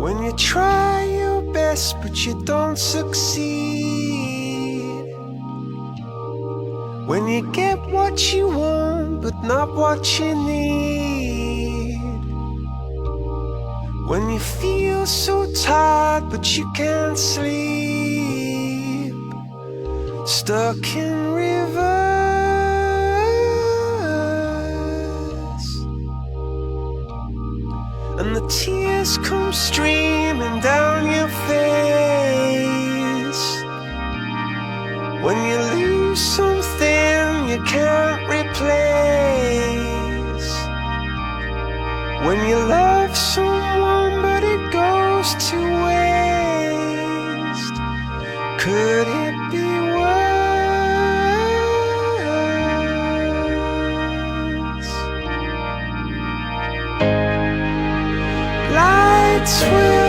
When you try your best but you don't succeed, when you get what you want but not what you need, when you feel so tired but you can't sleep, stuck in reverse, and the tears come streaming down your face, when you lose something you can't replace, when you love someone but it goes to waste. Could it be worse? Lights will